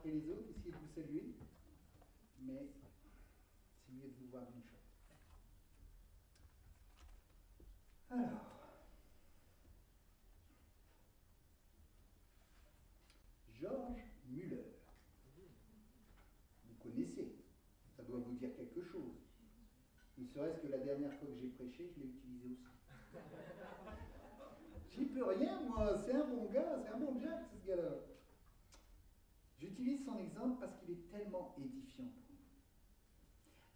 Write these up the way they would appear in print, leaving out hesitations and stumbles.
après les autres, essayez de vous saluer, mais c'est mieux de vous voir d'une shot. Alors, George Muller, vous connaissez, ça doit vous dire quelque chose. Ne serait-ce que la dernière fois que j'ai prêché, je l'ai utilisé aussi. J'y peux rien, moi, c'est un bon gars, c'est un bon Jack, ce gars-là. J'utilise son exemple parce qu'il est tellement édifiant pour nous.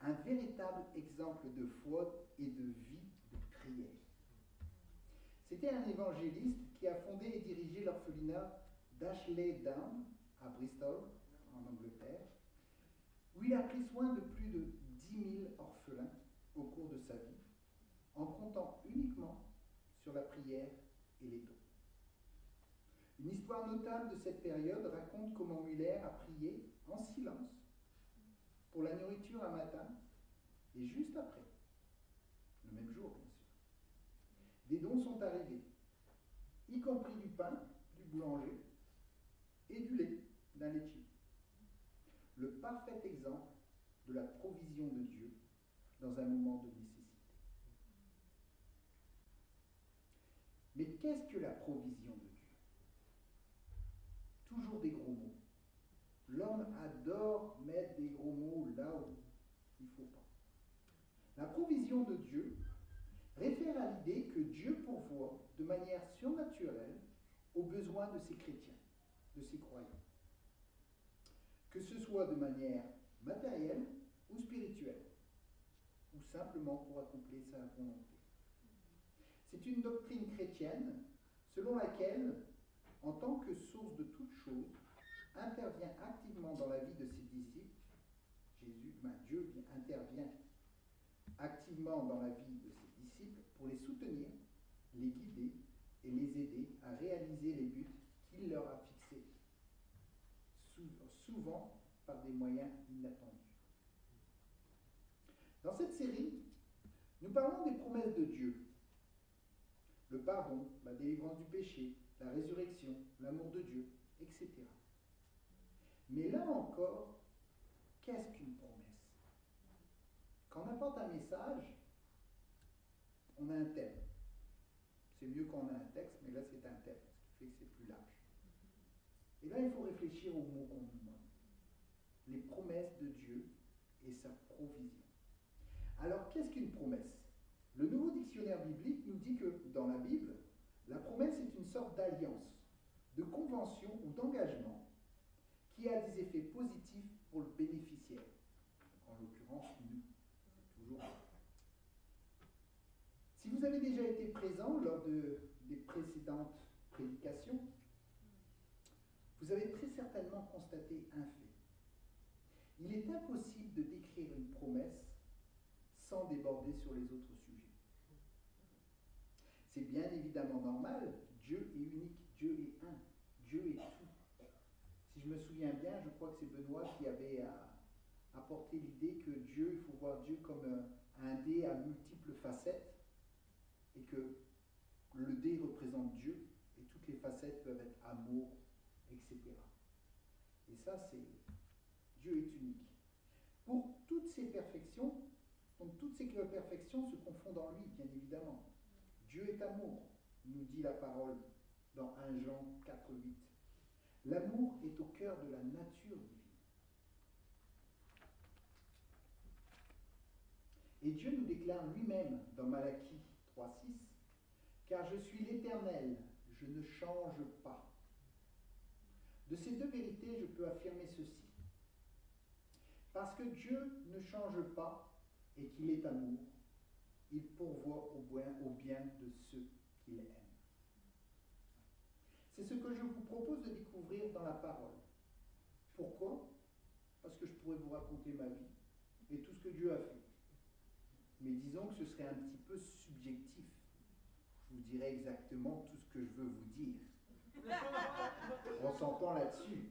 Un véritable exemple de foi et de vie de prière. C'était un évangéliste qui a fondé et dirigé l'orphelinat d'Ashley Down à Bristol, en Angleterre, où il a pris soin de plus de 10 000 orphelins au cours de sa vie, en comptant uniquement sur la prière et les dons. Une histoire notable de cette période raconte comment Muller a prié en silence pour la nourriture un matin et juste après, le même jour bien sûr. Des dons sont arrivés, y compris du pain du boulanger et du lait d'un laitier. Le parfait exemple de la provision de Dieu dans un moment de nécessité. Mais qu'est-ce que la provision de Dieu? Toujours des gros mots. L'homme adore mettre des gros mots là où il ne faut pas. La provision de Dieu réfère à l'idée que Dieu pourvoit de manière surnaturelle aux besoins de ses chrétiens, de ses croyants. Que ce soit de manière matérielle ou spirituelle, ou simplement pour accomplir sa volonté. C'est une doctrine chrétienne selon laquelle, en tant que source de toute chose, intervient activement dans la vie de ses disciples. Dieu intervient activement dans la vie de ses disciples pour les soutenir, les guider et les aider à réaliser les buts qu'il leur a fixés, souvent par des moyens inattendus. Dans cette série, nous parlons des promesses de Dieu. Le pardon, la délivrance du péché, la résurrection, l'amour de Dieu, etc. Mais là encore, qu'est-ce qu'une promesse? Quand on apporte un message, on a un thème. C'est mieux quand on a un texte, mais là c'est un thème, ce qui fait que c'est plus large. Et là, il faut réfléchir aux mots qu'on nous demande. Les promesses de Dieu et sa provision. Alors, qu'est-ce qu'une promesse? Le Nouveau Dictionnaire biblique nous dit que, dans la Bible, la promesse est une sorte d'alliance, de convention ou d'engagement qui a des effets positifs pour le bénéficiaire. En l'occurrence, nous. Toujours. Si vous avez déjà été présent lors des précédentes prédications, vous avez très certainement constaté un fait. Il est impossible de décrire une promesse sans déborder sur les autres sujets. C'est bien évidemment normal, Dieu est unique, Dieu est un, Dieu est tout. Si je me souviens bien, je crois que c'est Benoît qui avait apporté l'idée que Dieu, il faut voir Dieu comme un dé à multiples facettes, et que le dé représente Dieu, et toutes les facettes peuvent être amour, etc. Et ça, c'est... Dieu est unique. Pour toutes ces perfections, donc toutes ces perfections se confondent en lui, bien évidemment. Dieu est amour, nous dit la parole dans 1 Jean 4,8. L'amour est au cœur de la nature divine. Et Dieu nous déclare lui-même dans Malachie 3,6 « Car je suis l'Éternel, je ne change pas. » De ces deux vérités, je peux affirmer ceci. Parce que Dieu ne change pas et qu'il est amour, il pourvoit au bien de ceux qu'il aime. C'est ce que je vous propose de découvrir dans la parole. Pourquoi? Parce que je pourrais vous raconter ma vie et tout ce que Dieu a fait. Mais disons que ce serait un petit peu subjectif. Je vous dirai exactement tout ce que je veux vous dire. On s'entend là-dessus.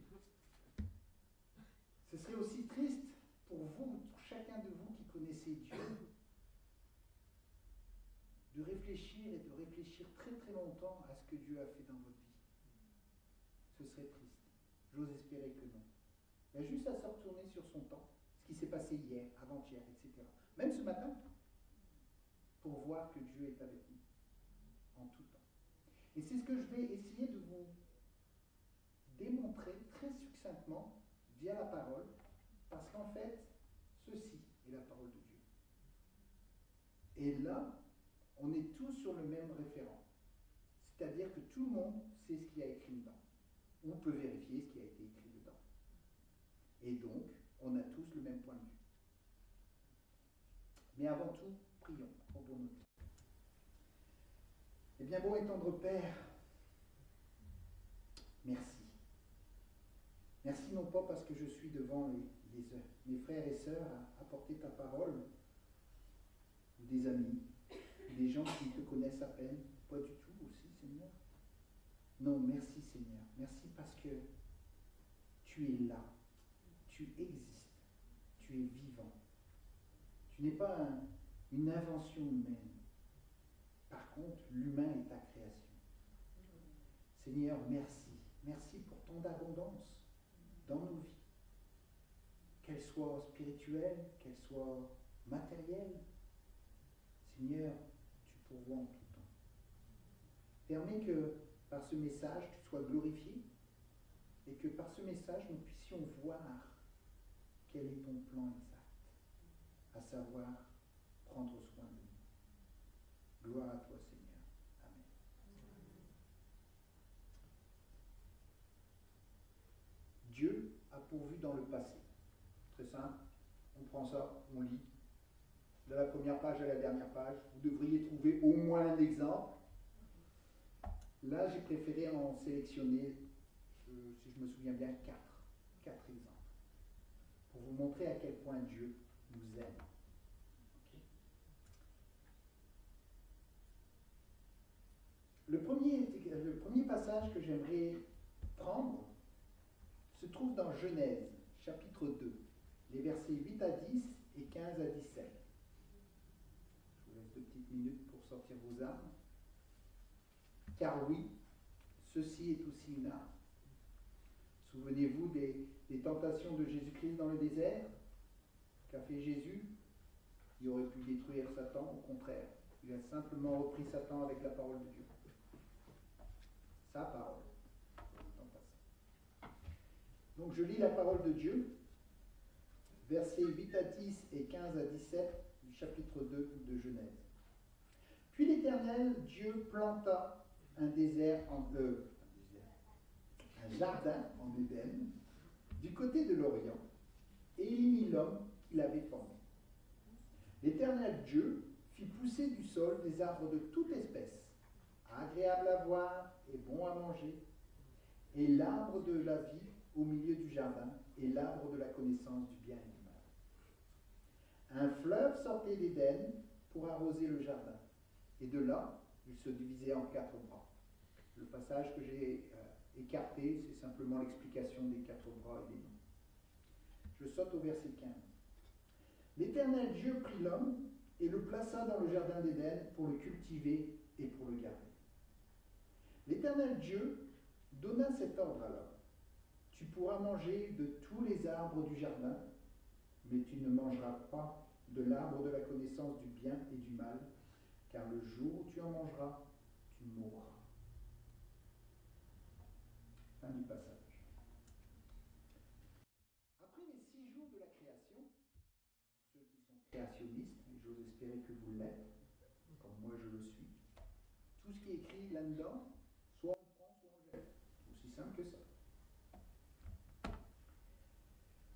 Ce serait aussi triste pour vous, pour chacun de vous qui connaissez Dieu, de réfléchir et de réfléchir très très longtemps à ce que Dieu a fait dans votre vie. Ce serait triste. J'ose espérer que non. Il a juste à se retourner sur son temps, ce qui s'est passé hier, avant-hier, etc. Même ce matin, pour voir que Dieu est avec nous en tout temps. Et c'est ce que je vais essayer de vous démontrer très succinctement via la parole, parce qu'en fait, ceci est la parole de Dieu. Et là, on est tous sur le même référent. C'est-à-dire que tout le monde sait ce qu'il y a écrit dedans. On peut vérifier ce qui a été écrit dedans. Et donc, on a tous le même point de vue. Mais avant tout, prions pour nous. Eh bien, bon et tendre Père, merci. Merci non pas parce que je suis devant mes frères et sœurs à apporter ta parole, ou des amis, ou des gens qui te connaissent à peine, pas du tout aussi, Seigneur. Non, merci Seigneur. Merci parce que tu es là, tu existes, tu es vivant. Tu n'es pas une invention humaine. Par contre, l'humain est ta création. Seigneur, merci. Merci pour ton abondance dans nos vies. Qu'elle soit spirituelle, qu'elle soit matérielle. Seigneur, tu pourvois en tout temps. Permets que par ce message, tu sois glorifié et que par ce message, nous puissions voir quel est ton plan exact, à savoir prendre soin de nous. Gloire à toi, Seigneur. Amen. Dieu a pourvu dans le passé. Très simple. On prend ça, on lit. De la première page à la dernière page, vous devriez trouver au moins un exemple. Là, j'ai préféré en sélectionner, si je me souviens bien, quatre exemples, pour vous montrer à quel point Dieu nous aime. Okay. Le premier passage que j'aimerais prendre se trouve dans Genèse, chapitre 2, les versets 8 à 10 et 15 à 17. Je vous laisse 2 petites minutes pour sortir vos armes. Car oui, ceci est aussi une arme. Souvenez-vous des tentations de Jésus-Christ dans le désert. Qu'a fait Jésus? Il aurait pu détruire Satan, au contraire. Il a simplement repris Satan avec la parole de Dieu. Sa parole. Donc je lis la parole de Dieu, versets 8 à 10 et 15 à 17 du chapitre 2 de Genèse. Puis l'Éternel, Dieu planta un jardin en Éden, du côté de l'Orient, et il y mit l'homme qu'il avait formé. L'Éternel Dieu fit pousser du sol des arbres de toute espèce, agréables à voir et bons à manger, et l'arbre de la vie au milieu du jardin, et l'arbre de la connaissance du bien et du mal. Un fleuve sortait d'Éden pour arroser le jardin, et de là, il se divisait en 4 bras. Le passage que j'ai écarté, c'est simplement l'explication des 4 bras et des noms. Je saute au verset 15. L'Éternel Dieu prit l'homme et le plaça dans le jardin d'Éden pour le cultiver et pour le garder. L'Éternel Dieu donna cet ordre à l'homme. Tu pourras manger de tous les arbres du jardin, mais tu ne mangeras pas de l'arbre de la connaissance du bien et du mal, car le jour où tu en mangeras, tu mourras. Fin du passage. Après les 6 jours de la création, pour ceux qui sont créationnistes, et j'ose espérer que vous l'êtes, comme moi je le suis, tout ce qui est écrit là-dedans, soit on prend, soit on jette. Aussi simple que ça.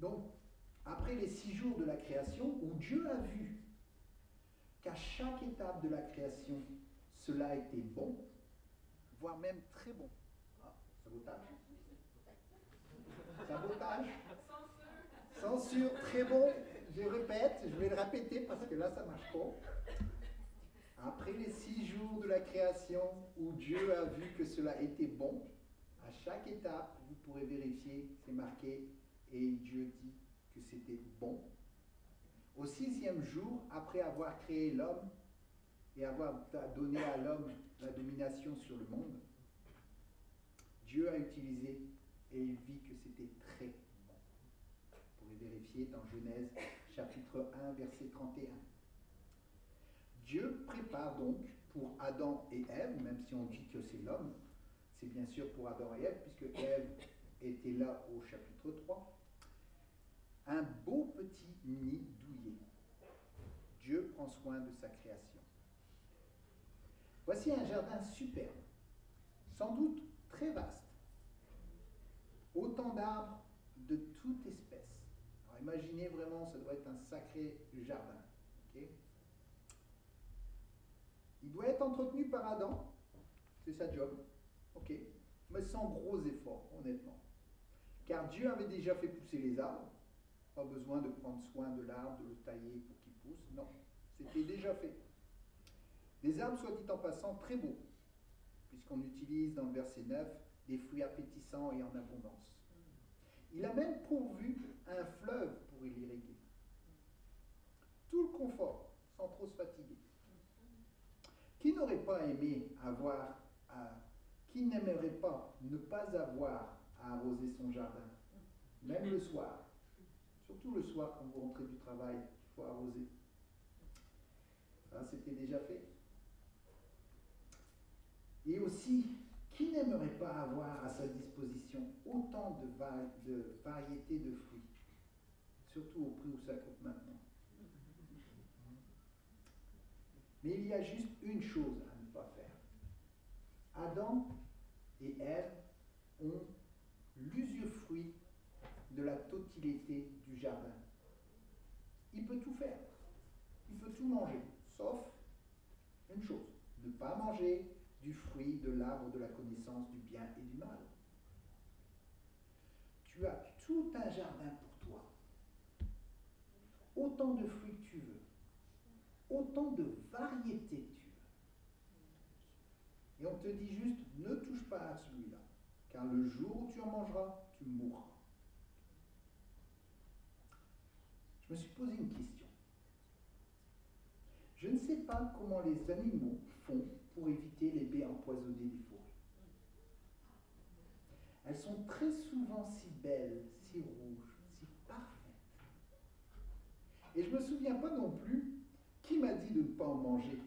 Donc, après les 6 jours de la création, où Dieu a vu qu'à chaque étape de la création, cela était bon, voire même très bon. Ah, sabotage. Sabotage. Censure, très bon. Je répète, je vais le répéter parce que là, ça marche pas. Après les 6 jours de la création, où Dieu a vu que cela était bon, à chaque étape, vous pourrez vérifier, c'est marqué, et Dieu dit que c'était bon. Au 6e jour, après avoir créé l'homme et avoir donné à l'homme la domination sur le monde, Dieu a utilisé et il vit que c'était très bon. vérifier dans Genèse chapitre 1, verset 31. Dieu prépare donc pour Adam et Ève, même si on dit que c'est l'homme, c'est bien sûr pour Adam et Ève, puisque Ève était là au chapitre 3, un beau petit nid douillet. Dieu prend soin de sa création. Voici un jardin superbe, sans doute très vaste. Autant d'arbres de toute espèce. Alors imaginez vraiment, ça doit être un sacré jardin. Okay? Il doit être entretenu par Adam, c'est sa job, ok, mais sans gros efforts, honnêtement. Car Dieu avait déjà fait pousser les arbres, pas besoin de prendre soin de l'arbre, de le tailler pour qu'il pousse, non, c'était déjà fait. Des arbres, soit dit en passant, très beaux, puisqu'on utilise dans le verset 9 des fruits appétissants et en abondance. Il a même pourvu un fleuve pour l'irriguer. Tout le confort, sans trop se fatiguer. Qui n'aurait pas aimé avoir qui n'aimerait pas ne pas avoir à arroser son jardin, même le soir, surtout le soir quand vous rentrez du travail, il faut arroser. Ça, c'était déjà fait. Et aussi, qui n'aimerait pas avoir à sa disposition autant de variétés de fruits, surtout au prix où ça coûte maintenant. Mais il y a juste une chose à ne pas faire. Adam et Ève ont l'usufruit de la totalité du jardin. Il peut tout faire. Il peut tout manger, sauf une chose, ne pas manger du fruit de l'arbre de la connaissance du bien et du mal. Tu as tout un jardin pour toi. Autant de fruits que tu veux. Autant de variétés que tu veux. Et on te dit juste, ne touche pas à celui-là, car le jour où tu en mangeras, tu mourras. Je me suis posé une question. Je ne sais pas comment les animaux font pour éviter les baies empoisonnées des forêts. Elles sont très souvent si belles, si rouges, si parfaites. Et je ne me souviens pas non plus qui m'a dit de ne pas en manger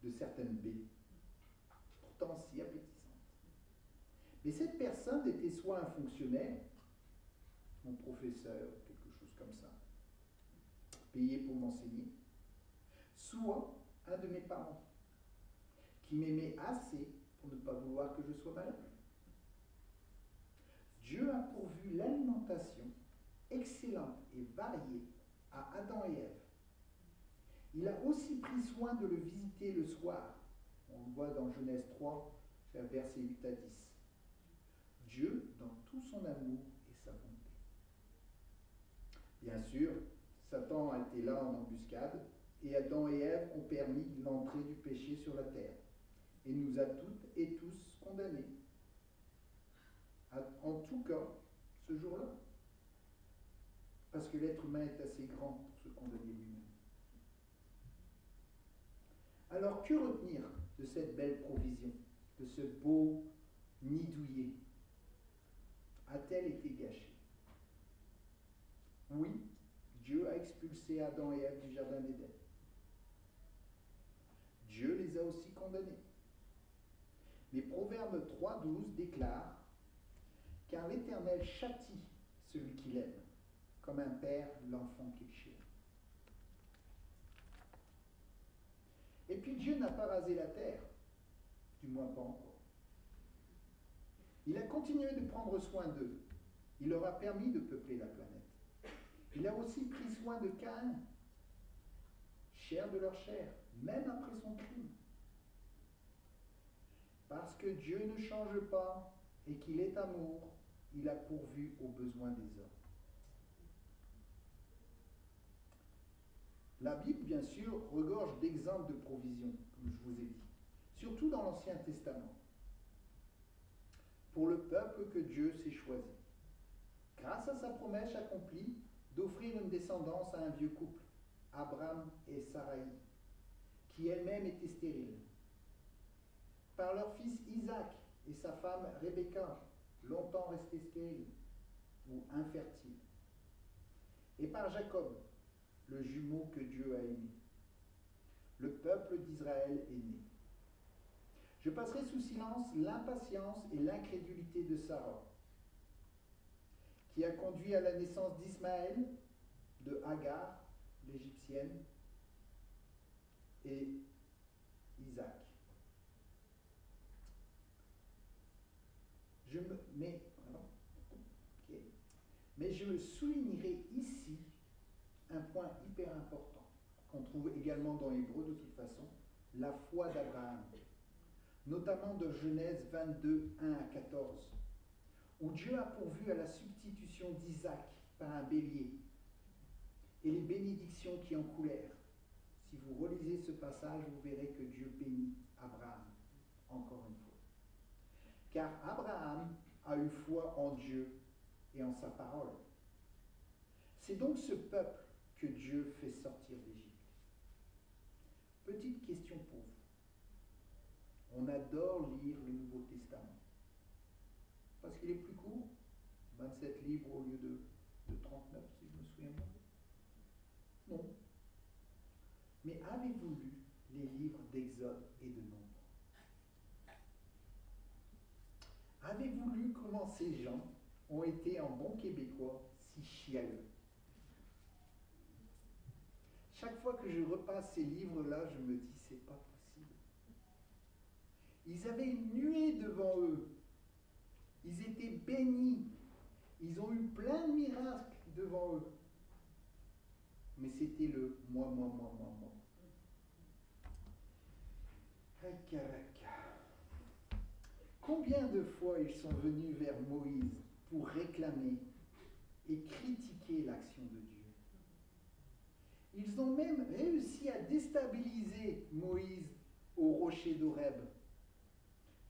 de certaines baies, pourtant si appétissantes. Mais cette personne était soit un fonctionnaire, mon professeur, quelque chose comme ça, payé pour m'enseigner, soit un de mes parents, qui m'aimait assez pour ne pas vouloir que je sois malade. Dieu a pourvu l'alimentation excellente et variée à Adam et Ève. Il a aussi pris soin de le visiter le soir. On le voit dans Genèse 3, versets 8 à 10. Dieu dans tout son amour et sa bonté. Bien sûr, Satan a été là en embuscade, et Adam et Ève ont permis l'entrée du péché sur la terre, et nous a toutes et tous condamnés. En tout cas, ce jour-là. Parce que l'être humain est assez grand pour se condamner lui-même. Alors, que retenir de cette belle provision, de ce beau nid douillet? A-t-elle été gâchée? Oui, Dieu a expulsé Adam et Ève du jardin d'Éden. Dieu les a aussi condamnés. Mais Proverbe 3,12 déclare « Car l'Éternel châtie celui qu'il aime, comme un père l'enfant qu'il chérit. » Et puis Dieu n'a pas rasé la terre, du moins pas encore. Il a continué de prendre soin d'eux. Il leur a permis de peupler la planète. Il a aussi pris soin de Caïn, chair de leur chair, même après son crime. Parce que Dieu ne change pas et qu'il est amour, il a pourvu aux besoins des hommes. La Bible, bien sûr, regorge d'exemples de provision, comme je vous ai dit, surtout dans l'Ancien Testament, pour le peuple que Dieu s'est choisi. Grâce à sa promesse accomplie d'offrir une descendance à un vieux couple, Abraham et Saraï, qui elle-même était stérile. Par leur fils Isaac et sa femme Rebecca, longtemps restée stérile ou infertile. et par Jacob, le jumeau que Dieu a aimé. Le peuple d'Israël est né. Je passerai sous silence l'impatience et l'incrédulité de Sarah, qui a conduit à la naissance d'Ismaël, de Hagar, l'Égyptienne, et Isaac. Mais je soulignerai ici un point hyper important, qu'on trouve également dans Hébreu de toute façon, la foi d'Abraham, notamment de Genèse 22, 1 à 14, où Dieu a pourvu à la substitution d'Isaac par un bélier, et les bénédictions qui en coulèrent. Si vous relisez ce passage, vous verrez que Dieu bénit Abraham, encore une fois. Car Abraham a eu foi en Dieu et en sa parole. C'est donc ce peuple que Dieu fait sortir d'Égypte. Petite question pour vous. On adore lire le Nouveau Testament. Parce qu'il est plus court, 27 livres au lieu de 39, si je me souviens bien. Non. Mais avez-vous lu les livres d'Exode et de Nombre? Avez-vous lu comment ces gens ont été, en bon québécois, si chialeux? Chaque fois que je repasse ces livres-là, je me dis, c'est pas possible. Ils avaient une nuée devant eux. Ils étaient bénis. Ils ont eu plein de miracles devant eux. Mais c'était le moi. Combien de fois ils sont venus vers Moïse pour réclamer et critiquer l'action de Dieu? Ils ont même réussi à déstabiliser Moïse au rocher d'Horeb.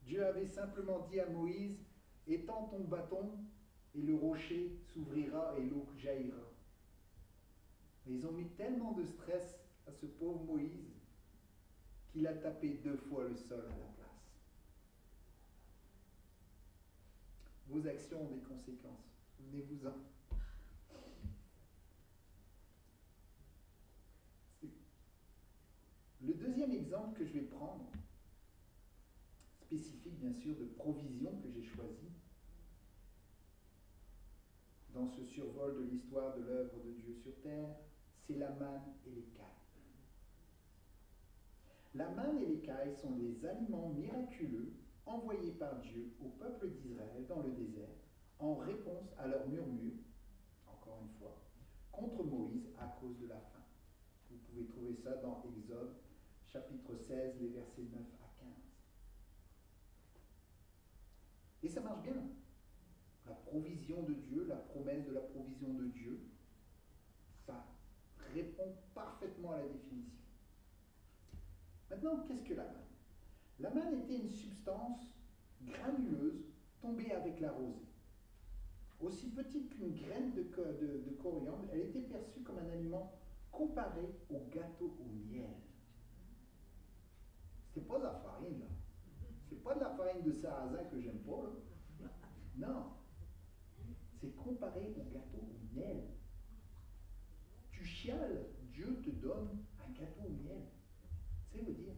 Dieu avait simplement dit à Moïse, étends ton bâton et le rocher s'ouvrira et l'eau jaillira. Mais ils ont mis tellement de stress à ce pauvre Moïse qu'il a tapé 2 fois le sol à la place. Vos actions ont des conséquences. Souvenez-vous-en. Le deuxième exemple que je vais prendre, spécifique bien sûr de provision que j'ai choisi, dans ce survol de l'histoire de l'œuvre de Dieu sur terre, c'est la manne et l'écaille. La manne et l'écaille sont des aliments miraculeux envoyés par Dieu au peuple d'Israël dans le désert en réponse à leur murmure, encore une fois, contre Moïse à cause de la faim. Vous pouvez trouver ça dans Exode, chapitre 16, les versets 9 à 15. Et ça marche bien. La provision de Dieu, la promesse de la provision de Dieu, ça répond parfaitement à la définition. Maintenant, qu'est-ce que la manne? La manne était une substance granuleuse tombée avec la rosée. Aussi petite qu'une graine de coriandre, elle était perçue comme un aliment comparé au gâteau au miel. C'est pas de la farine, là. C'est pas de la farine de sarrasin que j'aime pas, là. Non. C'est comparé au gâteau au miel. Tu chiales, Dieu te donne un gâteau au miel. C'est le dire.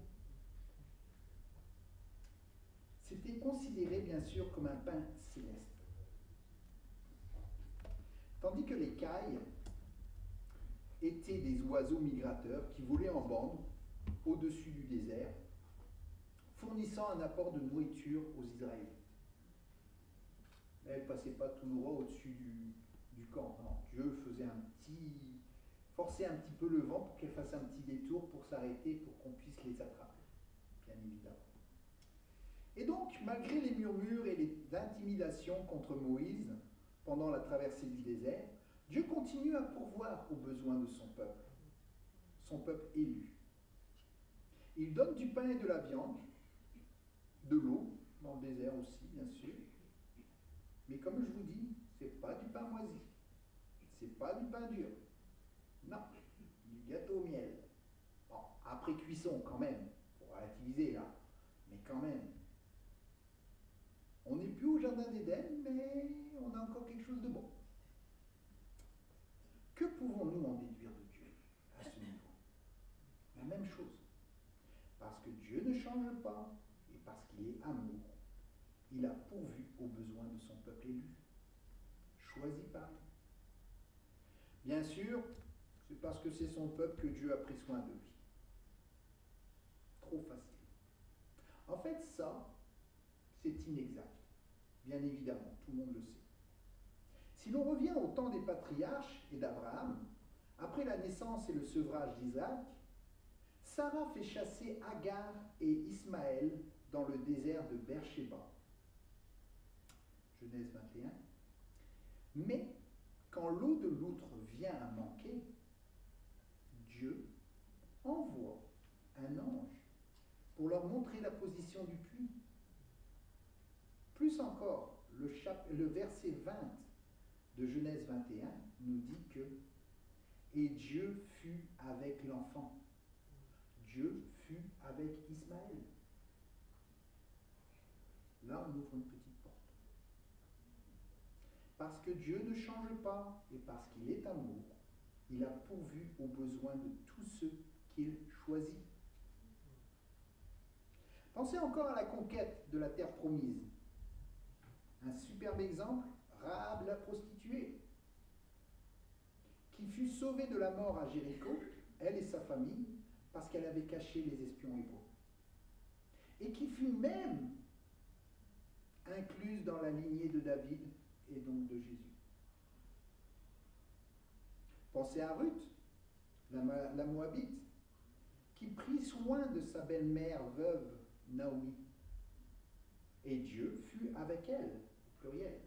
C'était considéré bien sûr comme un pain céleste. Tandis que les cailles étaient des oiseaux migrateurs qui volaient en bande au-dessus du désert, fournissant un apport de nourriture aux Israélites. Mais elles ne passaient pas tout droit au-dessus du camp. Non, Dieu forçait un petit peu le vent pour qu'elles fassent un petit détour pour s'arrêter, pour qu'on puisse les attraper, bien évidemment. Et donc, malgré les murmures et les intimidations contre Moïse pendant la traversée du désert, Dieu continue à pourvoir aux besoins de son peuple élu. Il donne du pain et de la viande, de l'eau, dans le désert aussi, bien sûr. Mais comme je vous dis, c'est pas du pain moisi, c'est pas du pain dur. Non, du gâteau au miel. Bon, après cuisson quand même, pour relativiser là, mais quand même. On n'est plus au jardin d'Éden, mais on a encore quelque chose de bon. Que pouvons-nous en déduire de Dieu à ce niveau? La même chose. Parce que Dieu ne change pas et parce qu'il est amour, il a pourvu aux besoins de son peuple élu, choisi par lui. Bien sûr, c'est parce que c'est son peuple que Dieu a pris soin de lui. Trop facile. En fait, ça, c'est inexact. Bien évidemment, tout le monde le sait. Si l'on revient au temps des patriarches et d'Abraham, après la naissance et le sevrage d'Isaac, Sarah fait chasser Agar et Ismaël dans le désert de Beersheba. Genèse 21. Mais quand l'eau de l'outre vient à manquer, Dieu envoie un ange pour leur montrer la position du puits. Plus encore, le verset 20 de Genèse 21 nous dit que « Et Dieu fut avec l'enfant. Dieu fut avec Ismaël. » Là, on ouvre une petite porte. Parce que Dieu ne change pas et parce qu'il est amour, il a pourvu aux besoins de tous ceux qu'il choisit. Pensez encore à la conquête de la terre promise. Un superbe exemple, Rahab la prostituée, qui fut sauvée de la mort à Jéricho, elle et sa famille, parce qu'elle avait caché les espions hébreux. Et qui fut même incluse dans la lignée de David et donc de Jésus. Pensez à Ruth, la Moabite, qui prit soin de sa belle-mère veuve Naomi. Et Dieu fut avec elle, au pluriel,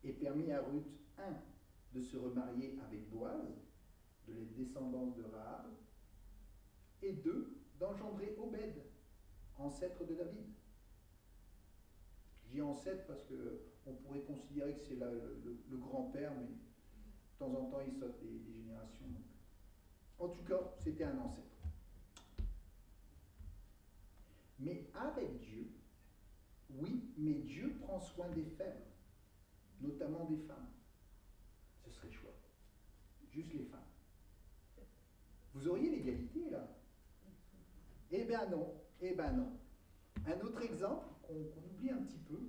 et permit à Ruth, 1, de se remarier avec Boaz, de la descendance de Rahab, et 2, d'engendrer Obed, ancêtre de David. Je dis ancêtre parce qu'on pourrait considérer que c'est le grand-père, mais de temps en temps il saute des générations. En tout cas, c'était un ancêtre. Mais avec Dieu, oui, mais Dieu prend soin des faibles, notamment des femmes. Ce serait chouette. Juste les femmes. Vous auriez l'égalité, là? Eh bien non, eh bien non. Un autre exemple qu'on oublie un petit peu,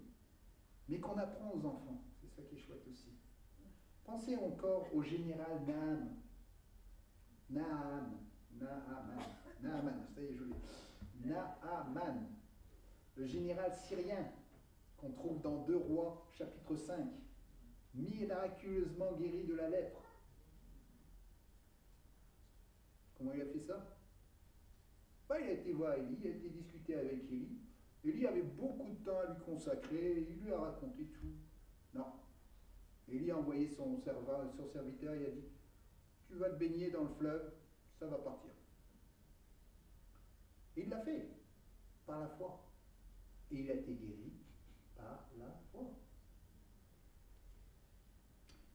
mais qu'on apprend aux enfants. C'est ça qui est chouette aussi. Pensez encore au général Naaman, ça y est, je l'ai. Naaman, le général syrien qu'on trouve dans 2 Rois, chapitre 5, miraculeusement guéri de la lèpre. Comment il a fait ça? Ben, il a été voir Élie, il a été discuter avec Élie. Élie avait beaucoup de temps à lui consacrer, il lui a raconté tout. Non. Élie a envoyé son serviteur, il a dit « Tu vas te baigner dans le fleuve, ça va partir. » Et il l'a fait, par la foi. Et il a été guéri par la foi.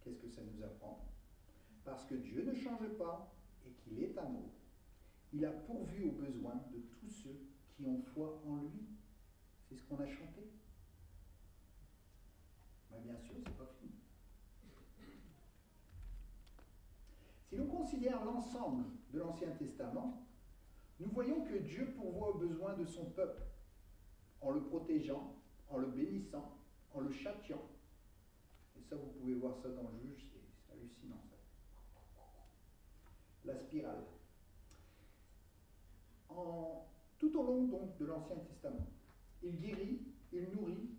Qu'est-ce que ça nous apprend? Parce que Dieu ne change pas et qu'il est amour. Il a pourvu aux besoins de tous ceux qui ont foi en lui. C'est ce qu'on a chanté. Mais bien sûr, c'est pas fini. Si l'on considère l'ensemble de l'Ancien Testament, nous voyons que Dieu pourvoit aux besoins de son peuple, en le protégeant, en le bénissant, en le châtiant. Et ça, vous pouvez voir ça dans le Juge, c'est hallucinant ça. La spirale. Tout au long donc de l'Ancien Testament, il guérit, il nourrit,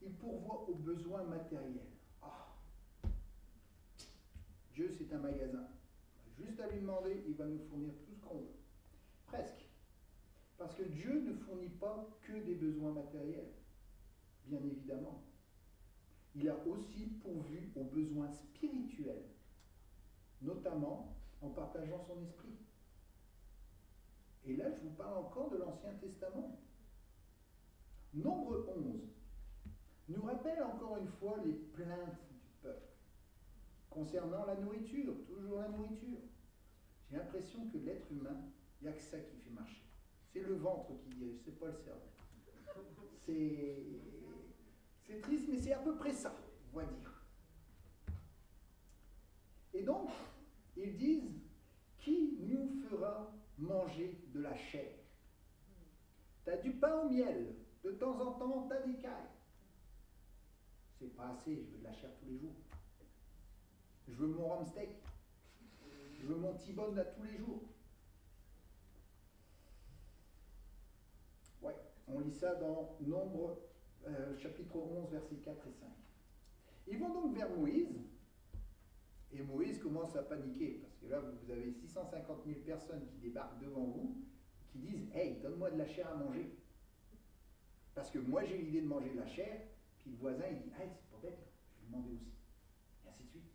il pourvoit aux besoins matériels. Ah. Dieu, c'est un magasin. Juste à lui demander, il va nous fournir tout ce qu'on veut. Presque. Parce que Dieu ne fournit pas que des besoins matériels, bien évidemment. Il a aussi pourvu aux besoins spirituels, notamment en partageant son esprit. Et là, je vous parle encore de l'Ancien Testament. Nombre 11 nous rappelle encore une fois les plaintes du peuple concernant la nourriture, toujours la nourriture. J'ai l'impression que l'être humain, il n'y a que ça qui fait marcher. C'est le ventre qui dirige, c'est pas le cerveau. C'est triste, mais c'est à peu près ça, on va dire. Et donc, Ils disent, qui nous fera manger de la chair? Tu as du pain au miel, de temps en temps, tu as des cailles. C'est pas assez, je veux de la chair tous les jours. Je veux mon rhum steak. Je veux mon T-bone là tous les jours. Ouais, on lit ça dans Nombre, chapitre 11, versets 4 et 5. Ils vont donc vers Moïse, et Moïse commence à paniquer, parce que là, vous avez 650 000 personnes qui débarquent devant vous, qui disent « Hey, donne-moi de la chair à manger. » Parce que moi, j'ai l'idée de manger de la chair, puis le voisin, il dit « Hey, c'est pas bête, je vais demander aussi. » Et ainsi de suite.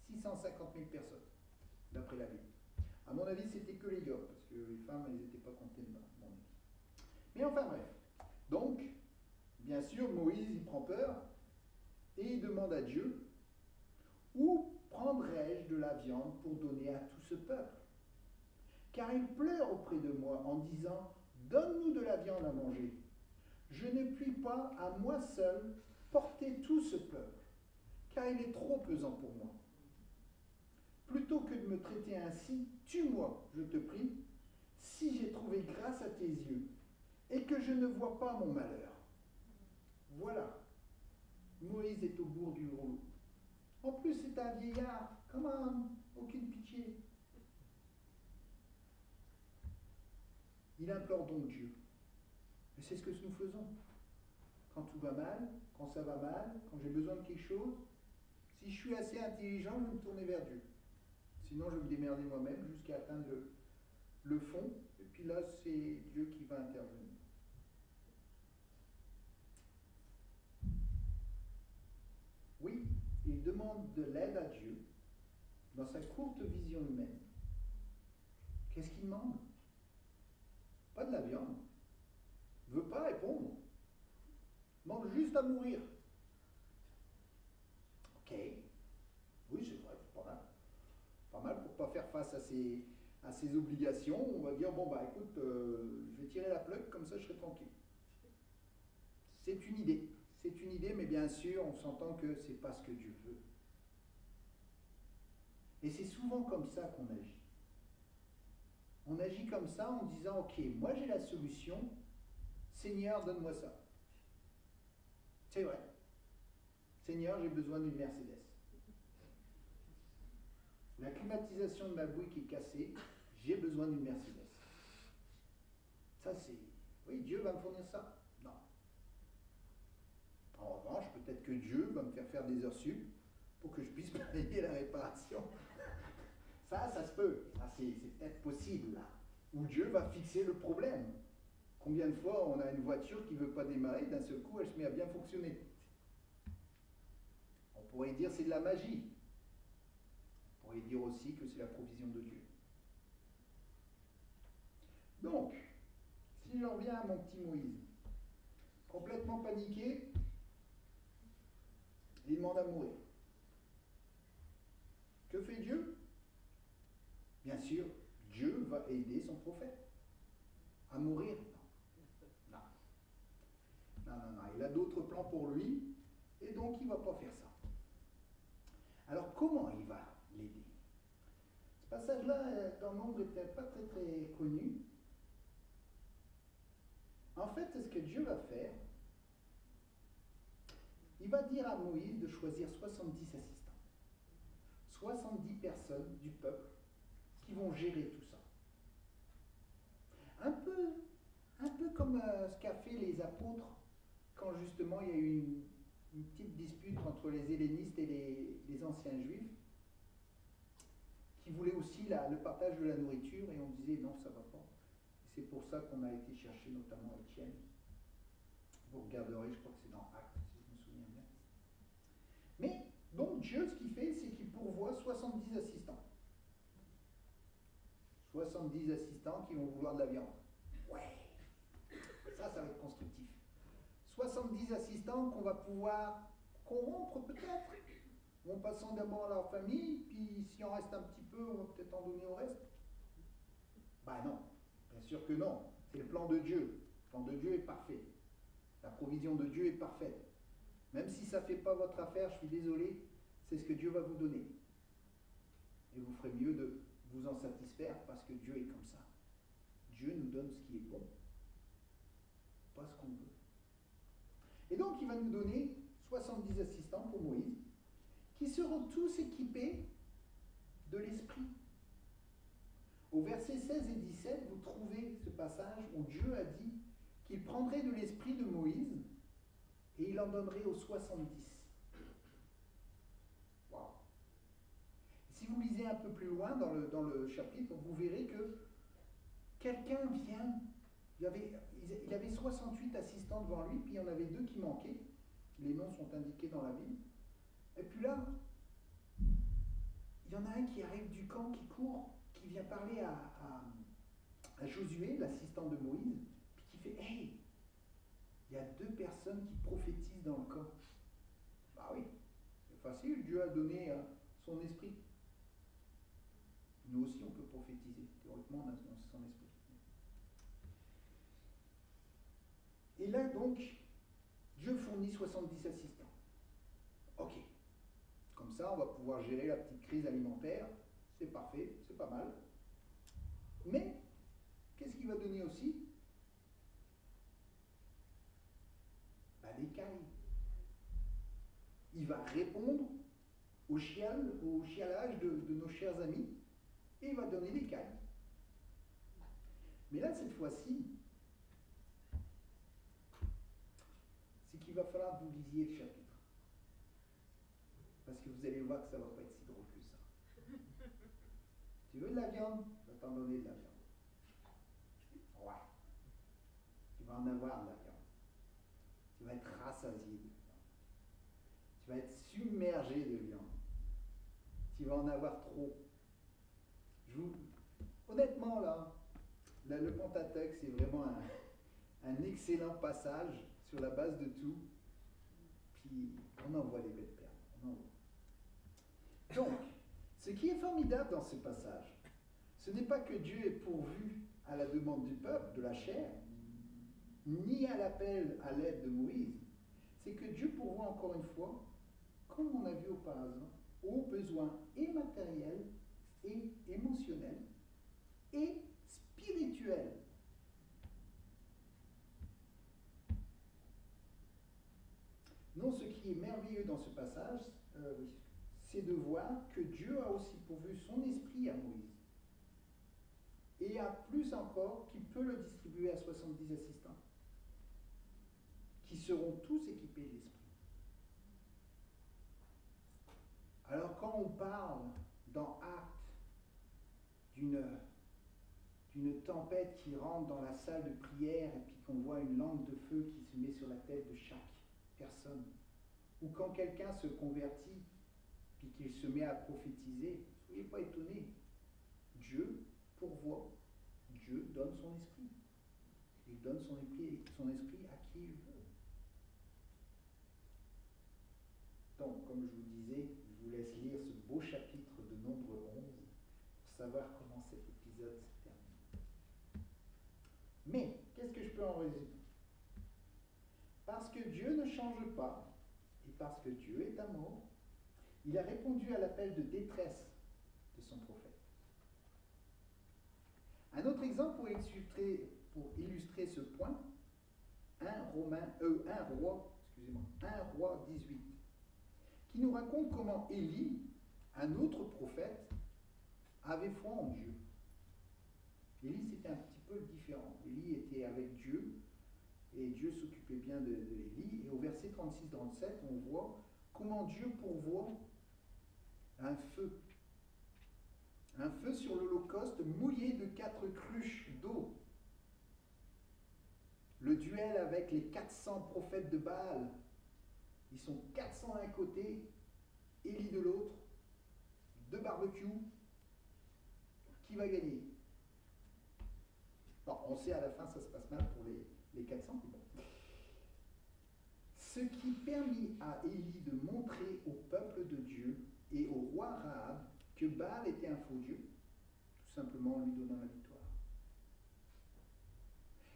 650 000 personnes, d'après la Bible. À mon avis, c'était que les gars, parce que les femmes, elles n'étaient pas comptées dedans, à mon avis. Mais enfin bref. Donc, bien sûr, Moïse, il prend peur, et il demande à Dieu, où prendrai-je de la viande pour donner à tout ce peuple? Car il pleure auprès de moi en disant, donne-nous de la viande à manger. Je ne puis pas à moi seul porter tout ce peuple, car il est trop pesant pour moi. Plutôt que de me traiter ainsi, tue-moi, je te prie, si j'ai trouvé grâce à tes yeux, et que je ne vois pas mon malheur. Voilà. Moïse est au bout du rouleau. En plus, c'est un vieillard. Comment? Aucune pitié. Il implore donc Dieu. Et c'est ce que nous faisons. Quand tout va mal, quand ça va mal, quand j'ai besoin de quelque chose, si je suis assez intelligent, je vais me tourner vers Dieu. Sinon, je vais me démerder moi-même jusqu'à atteindre le fond. Et puis là, c'est Dieu qui va intervenir. Oui, il demande de l'aide à Dieu dans sa courte vision humaine. Qu'est-ce qu'il demande? Pas de la viande. Il ne veut pas répondre. Il demande juste à mourir. Ok. Oui, c'est vrai, c'est pas mal. Pas mal pour ne pas faire face à ses obligations. On va dire, bon bah écoute, je vais tirer la plug, comme ça je serai tranquille. C'est une idée. C'est une idée, mais bien sûr, on s'entend que ce n'est pas ce que Dieu veut. Et c'est souvent comme ça qu'on agit. On agit comme ça en disant, ok, moi j'ai la solution, Seigneur, donne-moi ça. C'est vrai. Seigneur, j'ai besoin d'une Mercedes. La climatisation de ma bouille qui est cassée, j'ai besoin d'une Mercedes. Ça c'est... Oui, Dieu va me fournir ça? Non. En revanche, peut-être que Dieu va me faire des heures sup pour que je puisse payer la réparation. Ça se peut. Ça, c'est peut-être possible, là. Où Dieu va fixer le problème. Combien de fois on a une voiture qui ne veut pas démarrer, d'un seul coup, elle se met à bien fonctionner. On pourrait dire c'est de la magie. On pourrait dire aussi que c'est la provision de Dieu. Donc, si j'en reviens à mon petit Moïse, complètement paniqué, il demande à mourir. Que fait Dieu? Bien sûr, Dieu va aider son prophète à mourir. Non. Non. Il a d'autres plans pour lui, et donc il ne va pas faire ça. Alors comment il va l'aider? Ce passage-là, dans Nombre, n'était pas très très connu. En fait, ce que Dieu va faire, il va dire à Moïse de choisir 70 assistants. 70 personnes du peuple qui vont gérer tout ça. Un peu comme ce qu'a fait les apôtres quand justement il y a eu une petite dispute entre les hellénistes et les anciens juifs qui voulaient aussi le partage de la nourriture, et on disait non, ça ne va pas. Et c'est pour ça qu'on a été chercher notamment Étienne. Vous regarderez, je crois que c'est dans Actes, si je me souviens bien. Mais donc Dieu, ce qu'il fait, c'est qu'il pourvoit 70 assistants. 70 assistants qui vont vouloir de la viande. Ouais, ça va être constructif. 70 assistants qu'on va pouvoir corrompre peut-être, en passant d'abord à leur famille, puis s'il en reste un petit peu, on va peut-être en donner au reste. Ben non, bien sûr que non. C'est le plan de Dieu. Le plan de Dieu est parfait. La provision de Dieu est parfaite. Même si ça ne fait pas votre affaire, je suis désolé, c'est ce que Dieu va vous donner. Et vous ferez mieux de vous en satisfaire parce que Dieu est comme ça. Dieu nous donne ce qui est bon, pas ce qu'on veut. Et donc, il va nous donner 70 assistants pour Moïse, qui seront tous équipés de l'Esprit. Au verset 16 et 17, vous trouvez ce passage où Dieu a dit qu'il prendrait de l'Esprit de Moïse et il en donnerait aux 70. Wow. Si vous lisez un peu plus loin dans le chapitre, vous verrez que quelqu'un vient, il avait 68 assistants devant lui, puis il y en avait 2 qui manquaient. Les noms sont indiqués dans la Bible. Et puis là, il y en a un qui arrive du camp, qui court, qui vient parler à Josué, l'assistant de Moïse, puis qui fait « Hey, il y a 2 personnes qui prophétisent dans le camp. » Bah oui, c'est facile, Dieu a donné son esprit. Nous aussi, on peut prophétiser. Théoriquement, on a son esprit. Et là, donc, Dieu fournit 70 assistants. Ok. Comme ça, on va pouvoir gérer la petite crise alimentaire. C'est parfait, c'est pas mal. Mais, qu'est-ce qu'il va donner aussi? L'écaille. Il va répondre au chialage de nos chers amis, et il va donner l'écaille. Mais là, cette fois-ci, c'est qu'il va falloir que vous lisiez le chapitre. Parce que vous allez voir que ça ne va pas être si drôle que ça. Tu veux de la viande? Je vais t'en donner de la viande. Ouais. Tu vas en avoir de la viande. Tu vas être rassasié de viande. Tu vas être submergé de viande. Tu vas en avoir trop. Honnêtement, là, le Pentateuque, c'est vraiment un excellent passage sur la base de tout. Puis, on en voit les belles perles. On en voit. Donc, ce qui est formidable dans ce passage, ce n'est pas que Dieu est pourvu à la demande du peuple, de la chair, ni à l'appel à l'aide de Moïse. C'est que Dieu pourvoit encore une fois, comme on a vu auparavant, aux besoins et matériels et émotionnels et spirituels. Non, ce qui est merveilleux dans ce passage, c'est de voir que Dieu a aussi pourvu son esprit à Moïse. Et à plus encore, qu'il peut le distribuer à 70 assistants, qui seront tous équipés de l'esprit. Alors quand on parle dans Actes d'une tempête qui rentre dans la salle de prière et puis qu'on voit une lampe de feu qui se met sur la tête de chaque personne, ou quand quelqu'un se convertit puis qu'il se met à prophétiser, ne soyez pas étonnés. Dieu pourvoit, Dieu donne son esprit. Il donne son esprit à qui il veut. Donc, comme je vous disais, je vous laisse lire ce beau chapitre de Nombre 11 pour savoir comment cet épisode se termine. Mais, qu'est-ce que je peux en résumer? Parce que Dieu ne change pas, et parce que Dieu est amour, il a répondu à l'appel de détresse de son prophète. Un autre exemple pour illustrer ce point, 1 Roi 18, qui nous raconte comment Élie, un autre prophète, avait foi en Dieu. Élie, c'était un petit peu différent. Élie était avec Dieu, et Dieu s'occupait bien de Élie. Et au verset 36-37, on voit comment Dieu pourvoit un feu. Un feu sur l'Holocauste mouillé de 4 cruches d'eau. Le duel avec les 400 prophètes de Baal. Ils sont 400 d'un côté, Élie de l'autre, 2 barbecues. Qui va gagner? Bon, on sait à la fin, ça se passe mal pour les 400. Bon. Ce qui permit à Élie de montrer au peuple de Dieu et au roi Rahab que Baal était un faux Dieu, tout simplement en lui donnant la victoire.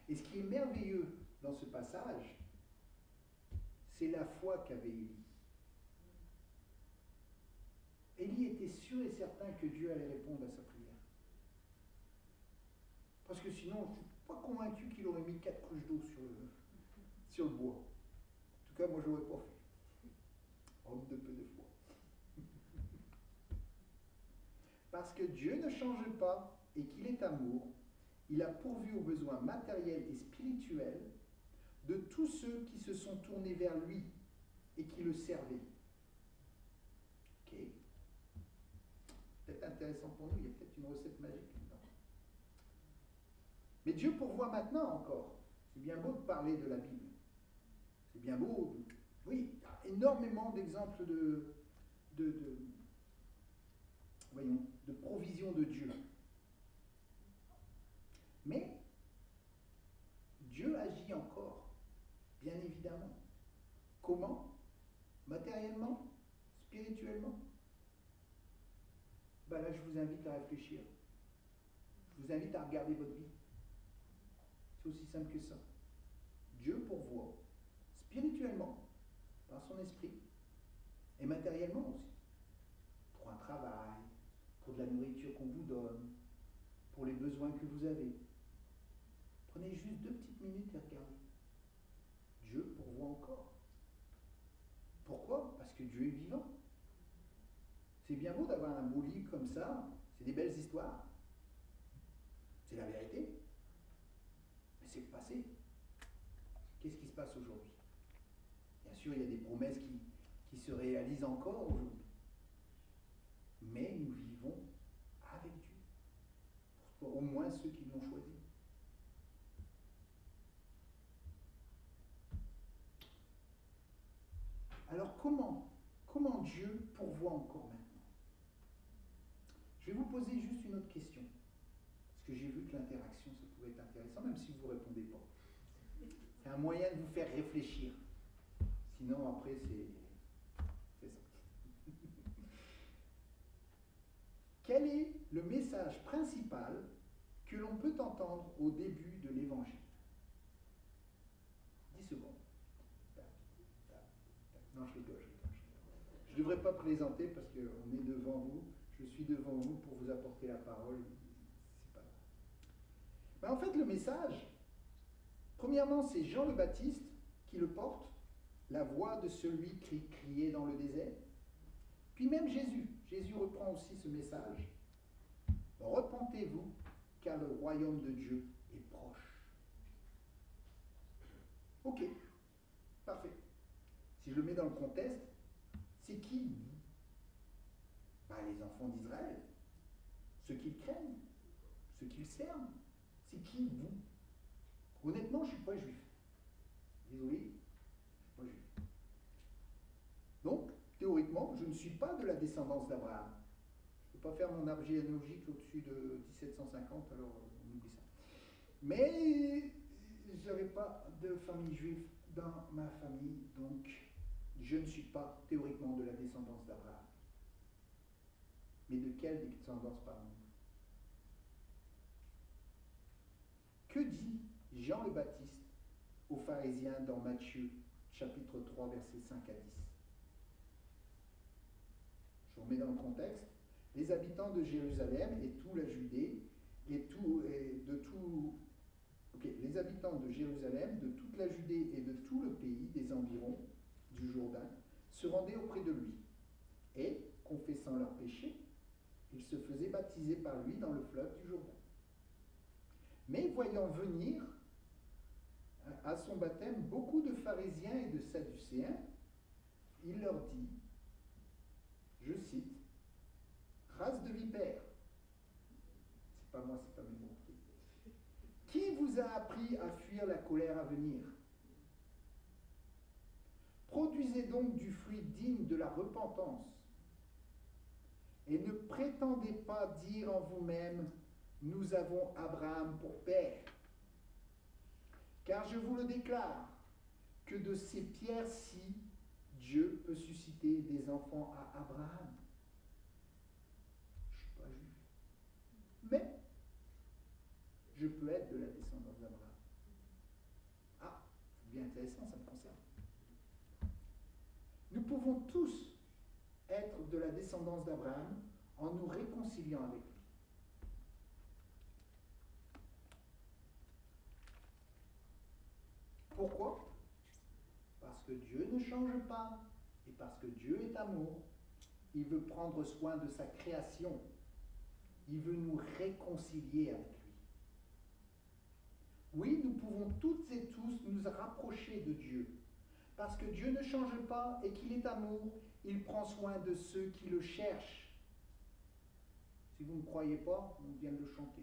Et ce qui est merveilleux dans ce passage, c'est la foi qu'avait Élie. Élie était sûr et certain que Dieu allait répondre à sa prière. Parce que sinon, je ne suis pas convaincu qu'il aurait mis 4 couches d'eau sur le bois. En tout cas, moi, je n'aurais pas fait. Homme de peu de foi. Parce que Dieu ne change pas et qu'il est amour, il a pourvu aux besoins matériels et spirituels de tous ceux qui se sont tournés vers lui et qui le servaient. Ok. Peut-être intéressant pour nous, il y a peut-être une recette magique là-dedans. Mais Dieu pourvoit maintenant encore. C'est bien beau de parler de la Bible. C'est bien beau. Oui, il y a énormément d'exemples de provision de Dieu. Mais Dieu agit encore, bien évidemment. Comment? Matériellement? Spirituellement? Ben là, je vous invite à réfléchir. Je vous invite à regarder votre vie. C'est aussi simple que ça. Dieu pourvoit spirituellement, par son esprit, et matériellement aussi. Pour un travail, pour de la nourriture qu'on vous donne, pour les besoins que vous avez. Prenez juste 2 petites minutes et regardez. Dieu pourvoit encore. Pourquoi? Parce que Dieu est vivant. C'est bien beau d'avoir un beau livre comme ça, c'est des belles histoires. C'est la vérité. Mais c'est le passé. Qu'est-ce qui se passe aujourd'hui? Bien sûr, il y a des promesses qui se réalisent encore aujourd'hui. Mais nous vivons avec Dieu. Pour au moins ceux qui l'ont choisi. Alors comment Dieu pourvoit encore maintenant? Je vais vous poser juste une autre question. Parce que j'ai vu que l'interaction, ça pouvait être intéressant, même si vous ne répondez pas. C'est un moyen de vous faire réfléchir. Sinon, après, c'est ça. Quel est le message principal que l'on peut entendre au début de l'Évangile? 10 secondes. Non, je rigole. Je ne devrais pas présenter parce qu'on est devant vous. Je suis devant vous pour vous apporter la parole. C'est pas grave. Mais en fait, le message, premièrement, c'est Jean le Baptiste qui le porte, la voix de celui qui criait dans le désert. Puis même Jésus. Jésus reprend aussi ce message. Repentez-vous, car le royaume de Dieu est proche. Ok, parfait. Si je le mets dans le contexte, c'est qui? Les enfants d'Israël, ceux qu'ils craignent, ceux qu'ils servent. C'est qui, vous? Honnêtement, je ne suis pas juif. Désolé, je ne suis pas juif. Donc, théoriquement, je ne suis pas de la descendance d'Abraham. Je ne peux pas faire mon arbre généalogique au-dessus de 1750, alors on oublie ça. Mais je n'avais pas de famille juive dans ma famille, donc je ne suis pas théoriquement de la descendance d'Abraham. Mais de quelle descendance parlons-nous? Que dit Jean le Baptiste aux pharisiens dans Matthieu, chapitre 3, versets 5 à 10? Je vous remets dans le contexte. Les habitants de Jérusalem et toute la Judée, les habitants de Jérusalem, de toute la Judée et de tout le pays des environs du Jourdain se rendaient auprès de lui. Et, confessant leurs péchés, ils se faisaient baptiser par lui dans le fleuve du Jourdain. Mais voyant venir à son baptême beaucoup de pharisiens et de sadducéens, il leur dit, je cite, « Race de vipères ». C'est pas moi, c'est pas mes mots. Qui vous a appris à fuir la colère à venir? Produisez donc du fruit digne de la repentance. Et ne prétendez pas dire en vous-même, nous avons Abraham pour père. Car je vous le déclare, que de ces pierres-ci, Dieu peut susciter des enfants à Abraham. Je ne suis pas juif. Mais, je peux être de la descendance d'Abraham. Ah, c'est bien intéressant, ça me concerne. Nous pouvons tous être de la descendance d'Abraham en nous réconciliant avec lui. Pourquoi? Parce que Dieu ne change pas et parce que Dieu est amour. Il veut prendre soin de sa création. Il veut nous réconcilier avec lui. Oui, nous pouvons toutes et tous nous rapprocher de Dieu. Parce que Dieu ne change pas et qu'il est amour, il prend soin de ceux qui le cherchent. Si vous ne croyez pas, on vient de le chanter.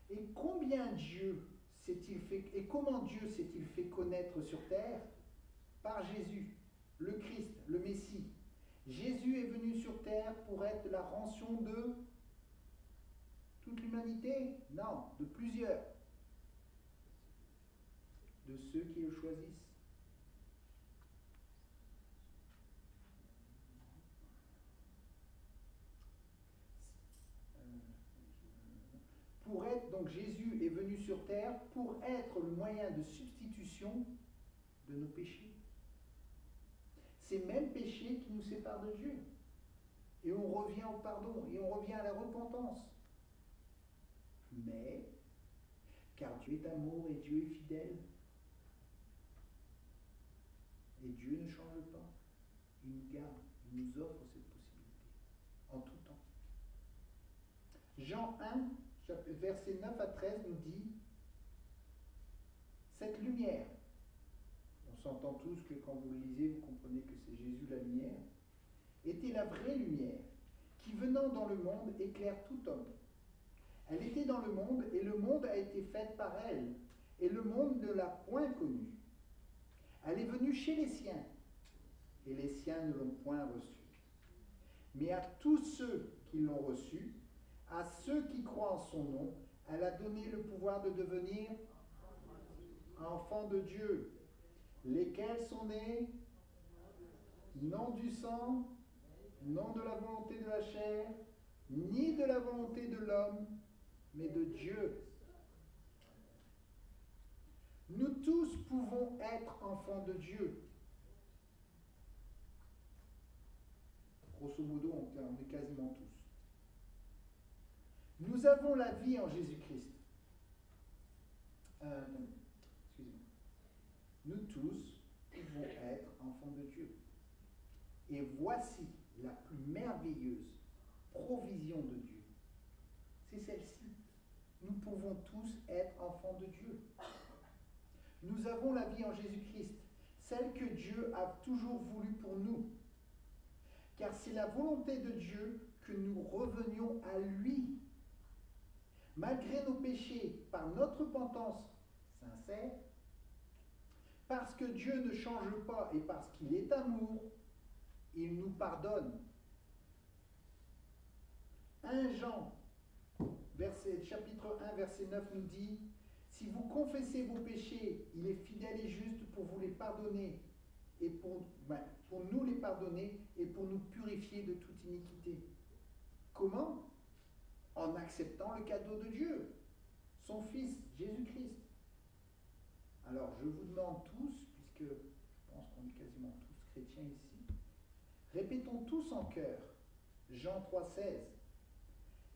Et combien Dieu s'est-il fait, et comment Dieu s'est-il fait connaître sur terre? Par Jésus, le Christ, le Messie. Jésus est venu sur terre pour être la rançon de toute l'humanité? Non, de plusieurs. De ceux qui le choisissent. Pour être, donc Jésus est venu sur terre pour être le moyen de substitution de nos péchés. Ces mêmes péchés qui nous séparent de Dieu. Et on revient au pardon, et on revient à la repentance. Mais, car Dieu est amour et Dieu est fidèle, et Dieu ne change pas, il nous garde, il nous offre cette possibilité, en tout temps. Jean 1, versets 9 à 13 nous dit, cette lumière, on s'entend tous que quand vous le lisez, vous comprenez que c'est Jésus la lumière, était la vraie lumière, qui venant dans le monde éclaire tout homme. Elle était dans le monde, et le monde a été fait par elle, et le monde ne l'a point connue. Elle est venue chez les siens, et les siens ne l'ont point reçue. Mais à tous ceux qui l'ont reçue, à ceux qui croient en son nom, elle a donné le pouvoir de devenir enfants de Dieu, lesquels sont nés non du sang, non de la volonté de la chair, ni de la volonté de l'homme, mais de Dieu. Nous tous pouvons être enfants de Dieu. Grosso modo, on est quasiment tous. Nous avons la vie en Jésus-Christ. Excusez-moi. Nous tous pouvons être enfants de Dieu. Et voici la plus merveilleuse provision de Dieu. C'est celle-ci. Nous pouvons tous être enfants de Dieu. Nous avons la vie en Jésus-Christ, celle que Dieu a toujours voulu pour nous. Car c'est la volonté de Dieu que nous revenions à lui. Malgré nos péchés, par notre repentance sincère, parce que Dieu ne change pas et parce qu'il est amour, il nous pardonne. 1 Jean, chapitre 1, verset 9 nous dit, si vous confessez vos péchés, il est fidèle et juste pour vous les pardonner, et pour nous les pardonner et pour nous purifier de toute iniquité. Comment? En acceptant le cadeau de Dieu, son Fils, Jésus-Christ. Alors, je vous demande tous, puisque je pense qu'on est quasiment tous chrétiens ici, répétons tous en chœur, Jean 3,16.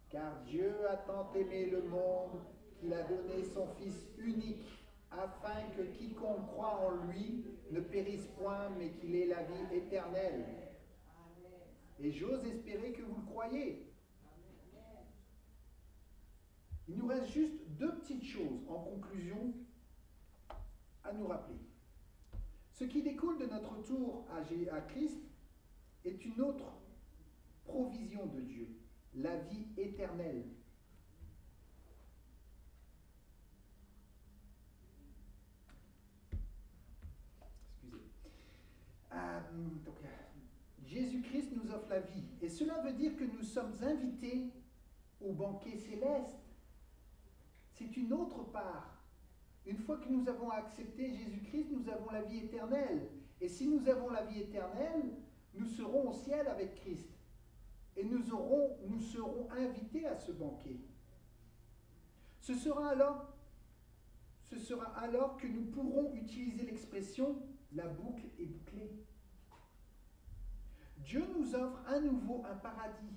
Car Dieu a tant aimé le monde qu'il a donné son Fils unique, afin que quiconque croit en lui ne périsse point, mais qu'il ait la vie éternelle. Et j'ose espérer que vous le croyez. Il nous reste juste deux petites choses en conclusion à nous rappeler. Ce qui découle de notre retour à Christ est une autre provision de Dieu, la vie éternelle. Excusez. Jésus-Christ nous offre la vie. Et cela veut dire que nous sommes invités au banquet céleste. C'est une autre part. Une fois que nous avons accepté Jésus-Christ, nous avons la vie éternelle. Et si nous avons la vie éternelle, nous serons au ciel avec Christ. Et nous serons invités à ce banquet. Ce sera alors que nous pourrons utiliser l'expression « la boucle est bouclée ». Dieu nous offre à nouveau un paradis.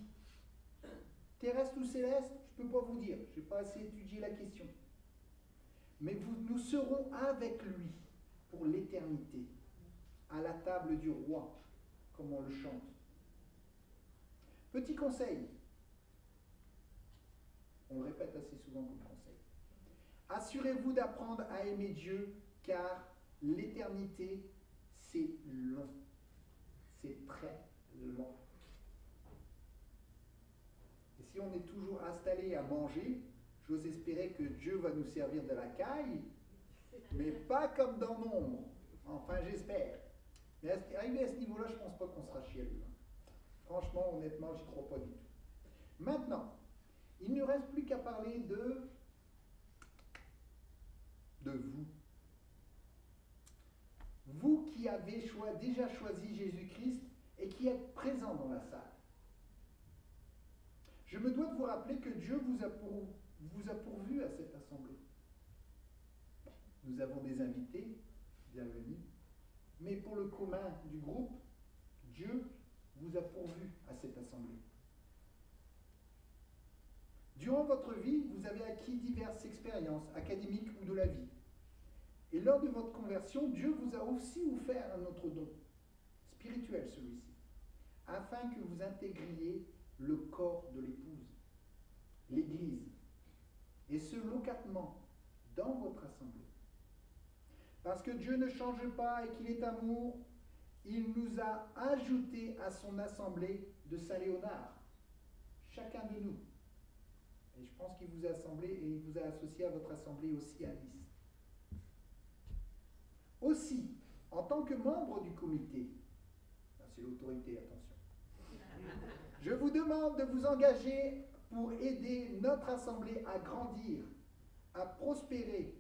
Terrestre ou céleste, je ne peux pas vous dire, je n'ai pas assez étudié la question. Mais nous serons avec lui pour l'éternité, à la table du roi, comme on le chante. Petit conseil, on le répète assez souvent comme conseil. Assurez-vous d'apprendre à aimer Dieu, car l'éternité, c'est long. C'est très long. Et si on est toujours installé à manger, j'ose espérer que Dieu va nous servir de la caille, mais pas comme dans l'ombre. Enfin, j'espère. Mais arrivé à ce niveau-là, je ne pense pas qu'on sera chez lui. Franchement, honnêtement, j'y crois pas du tout. Maintenant, il ne reste plus qu'à parler de vous. Vous qui avez déjà choisi Jésus-Christ et qui êtes présent dans la salle. Je me dois de vous rappeler que Dieu vous a pourvu à cette assemblée. Nous avons des invités, bienvenue, mais pour le commun du groupe, Dieu vous a pourvu à cette assemblée. Durant votre vie, vous avez acquis diverses expériences académiques ou de la vie. Et lors de votre conversion, Dieu vous a aussi offert un autre don, spirituel celui-ci, afin que vous intégriez le corps de l'épouse, l'Église, et ce localement dans votre assemblée. Parce que Dieu ne change pas et qu'il est amour, il nous a ajouté à son assemblée de Saint-Léonard, chacun de nous. Et je pense qu'il vous a assemblé et il vous a associé à votre assemblée aussi à Nice. Aussi, en tant que membre du comité, c'est l'autorité, attention, je vous demande de vous engager pour aider notre assemblée à grandir, à prospérer,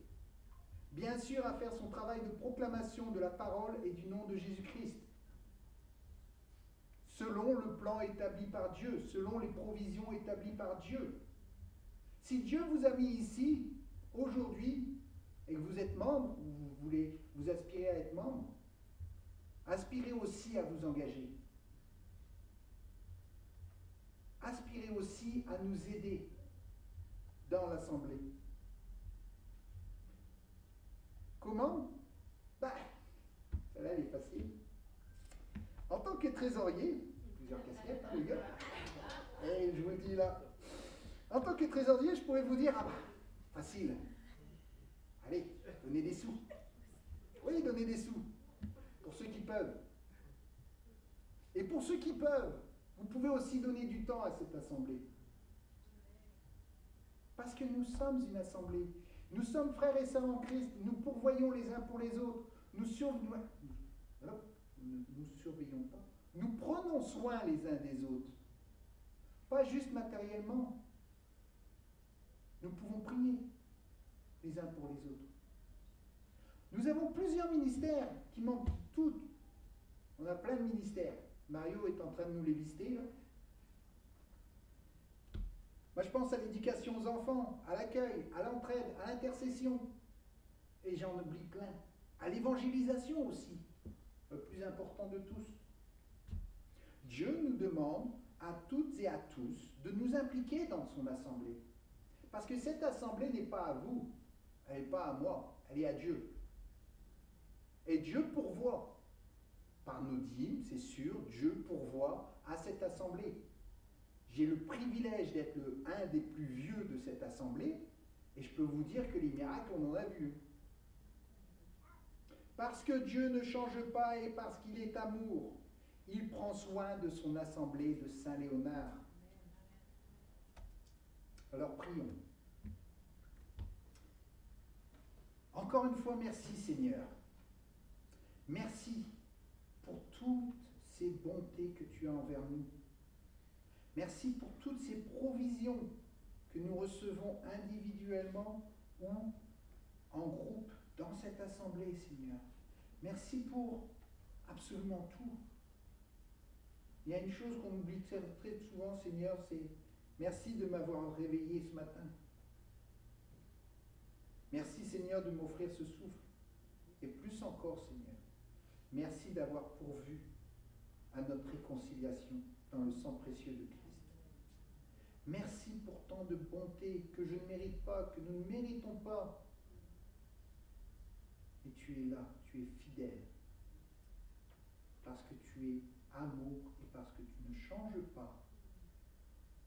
bien sûr à faire son travail de proclamation de la parole et du nom de Jésus-Christ, selon le plan établi par Dieu, selon les provisions établies par Dieu. Si Dieu vous a mis ici, aujourd'hui, et que vous êtes membre, ou vous aspirez à être membre, aspirez aussi à vous engager. Aspirez aussi à nous aider dans l'assemblée. Comment? Celle-là, elle est facile. En tant que trésorier, plusieurs casquettes, les gars, et je vous le dis là, en tant que trésorier, je pourrais vous dire, facile. Allez, donnez des sous. Oui, donnez des sous. Pour ceux qui peuvent. Et pour ceux qui peuvent, vous pouvez aussi donner du temps à cette assemblée. Parce que nous sommes une assemblée. Nous sommes frères et sœurs en Christ. Nous pourvoyons les uns pour les autres. Nous surveillons pas. Nous prenons soin les uns des autres. Pas juste matériellement. Nous pouvons prier les uns pour les autres. Nous avons plusieurs ministères qui manquent toutes. On a plein de ministères. Mario est en train de nous les lister, là. Moi, je pense à l'éducation aux enfants, à l'accueil, à l'entraide, à l'intercession. Et j'en oublie plein. À l'évangélisation aussi, le plus important de tous. Dieu nous demande à toutes et à tous de nous impliquer dans son assemblée. Parce que cette assemblée n'est pas à vous, elle n'est pas à moi, elle est à Dieu. Et Dieu pourvoit. Par nos dîmes, c'est sûr, Dieu pourvoit à cette assemblée. J'ai le privilège d'être un des plus vieux de cette assemblée, et je peux vous dire que les miracles, on en a vu. Parce que Dieu ne change pas et parce qu'il est amour, il prend soin de son assemblée de Saint-Léonard. Alors prions. Encore une fois, merci Seigneur. Merci pour toutes ces bontés que tu as envers nous. Merci pour toutes ces provisions que nous recevons individuellement ou en groupe dans cette assemblée, Seigneur. Merci pour absolument tout. Il y a une chose qu'on oublie très, très souvent, Seigneur, c'est merci de m'avoir réveillé ce matin. Merci, Seigneur, de m'offrir ce souffle. Et plus encore, Seigneur, merci d'avoir pourvu à notre réconciliation dans le sang précieux de Christ. Merci pour tant de bonté que je ne mérite pas, que nous ne méritons pas. Et tu es là, tu es fidèle, parce que tu es amour et parce que tu ne changes pas.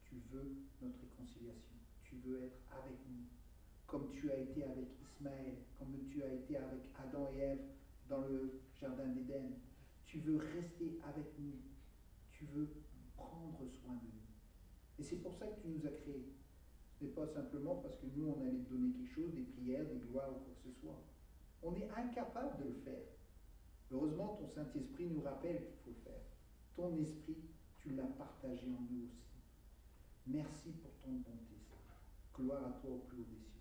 Tu veux notre réconciliation, tu veux être avec nous, comme tu as été avec Ismaël, comme tu as été avec Adam et Ève dans le jardin d'Éden. Tu veux rester avec nous, tu veux prendre soin de nous. Et c'est pour ça que tu nous as créés. Ce n'est pas simplement parce que nous, on allait te donner quelque chose, des prières, des gloires ou quoi que ce soit. On est incapable de le faire. Heureusement, ton Saint-Esprit nous rappelle qu'il faut le faire. Ton esprit, tu l'as partagé en nous aussi. Merci pour ton bonté, Seigneur. Gloire à toi au plus haut des cieux.